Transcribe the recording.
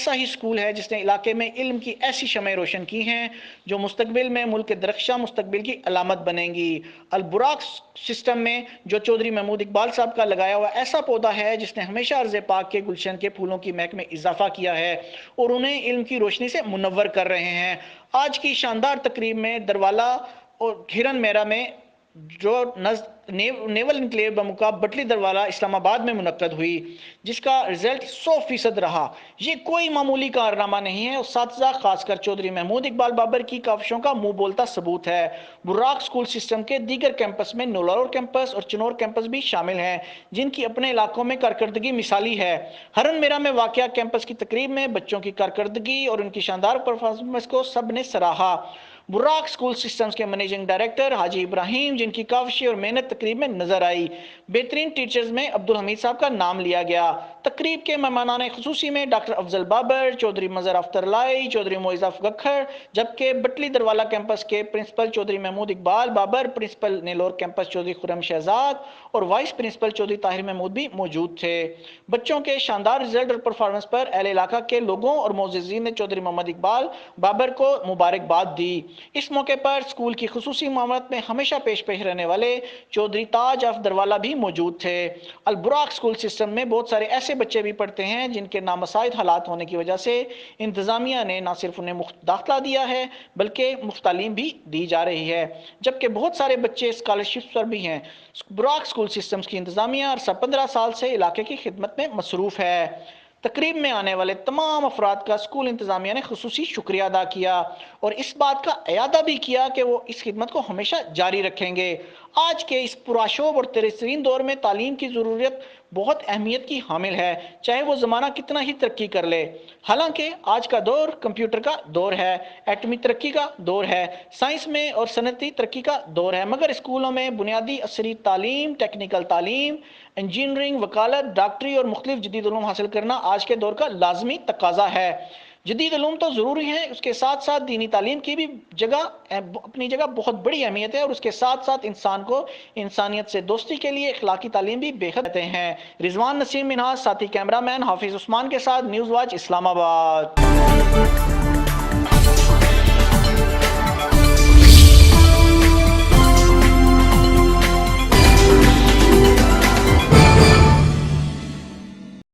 ایسا ہی اسکول ہے جس نے علاقے میں علم کی ایسی شمعیں روشن کی ہیں جو مستقبل میں ملک کے درخشاں مستقبل کی علامت بنیں گی۔ البراق سسٹم میں جو چودھری محمود اقبال صاحب کا لگایا ہوا ایسا پودا ہے جس نے ہمیشہ ارض پاک کے گلشن کے پھولوں کی مہک میں اضافہ کیا ہے اور انہیں علم کی روشنی سے منور کر رہے ہیں۔ آج کی شاندار تقریب میں دروالا اور گھیرن میرا میں جو نیول انکلیو بمقام بٹلی دروالا اسلام آباد میں منعقد ہوئی، جس کا رزلٹ 100% رہا۔ یہ کوئی معمولی کارنامہ نہیں ہے، اساتذہ خاص کر چودھری محمود اقبال بابر کی کاوشوں کا منہ بولتا ثبوت ہے۔ براق اسکول سسٹم کے دیگر کیمپس میں نولور کیمپس اور چنور کیمپس بھی شامل ہیں، جن کی اپنے علاقوں میں کارکردگی مثالی ہے۔ ہرن میرا میں واقع کیمپس کی تقریب میں بچوں کی کارکردگی اور ان کی شاندار پرفارمنس کو سب نے سراہا۔ براق اسکول سسٹمز کے منیجنگ ڈائریکٹر حاجی ابراہیم، جن کی کاوشیں اور محنت تقریب میں نظر آئی۔ بہترین ٹیچرز میں عبدالحمید صاحب کا نام لیا گیا۔ تقریب کے مہمانان خصوصی میں ڈاکٹر افضل بابر، چودھری مظہر اختر لائی، چودھری معز گکھڑ، جبکہ بٹلی دروالا کیمپس کے principal Chaudhry Mahmood Iqbal Babar, principal Nilore campus Chaudhry Khurram Shahzad اور وائس پرنسپل چودھری طاہر محمود بھی موجود تھے۔ بچوں کے شاندار رزلٹ اور پرفارمنس پر اہل علاقہ کے لوگوں اور معززین نے چودھری محمد اقبال بابر کو مبارکباد دی۔ اس موقع پر اسکول کی خصوصی معاملات میں ہمیشہ پیش رہنے والے چودھری تاج آف دروالا بھی موجود تھے۔ البراق اسکول سسٹم میں بہت سارے ایسے بچے بھی پڑھتے ہیں جن کے نامساعد حالات ہونے کی وجہ سے انتظامیہ نے نہ صرف انہیں مفت داخلہ دیا ہے بلکہ مفت تعلیم بھی دی جا رہی ہے، جبکہ بہت سارے بچے اسکالرشپ پر بھی ہیں۔ براق اسکول سسٹمز کی انتظامیہ عرصہ 15 سال سے علاقے کی خدمت میں مصروف ہے۔ تقریب میں آنے والے تمام افراد کا اسکول انتظامیہ نے خصوصی شکریہ ادا کیا اور اس بات کا اعادہ بھی کیا کہ وہ اس خدمت کو ہمیشہ جاری رکھیں گے۔ آج کے اس پرآشوب اور تیزترین دور میں تعلیم کی ضرورت بہت اہمیت کی حامل ہے، چاہے وہ زمانہ کتنا ہی ترقی کر لے۔ حالانکہ آج کا دور کمپیوٹر کا دور ہے، ایٹمی ترقی کا دور ہے، سائنس میں اور صنعتی ترقی کا دور ہے، مگر اسکولوں میں بنیادی عصری تعلیم، ٹیکنیکل تعلیم، انجینئرنگ، وکالت، ڈاکٹری اور مختلف جدید علوم حاصل کرنا آج کے دور کا لازمی تقاضا ہے۔ جدید علوم تو ضروری ہیں، اس کے ساتھ ساتھ دینی تعلیم کی بھی اپنی جگہ بہت بڑی اہمیت ہے، اور اس کے ساتھ ساتھ انسان کو انسانیت سے دوستی کے لیے اخلاقی تعلیم بھی بے حد اہم ہیں۔ رضوان نسیم منہاس، ساتھی کیمرہ مین حافظ عثمان کے ساتھ، نیوز واچ اسلام آباد۔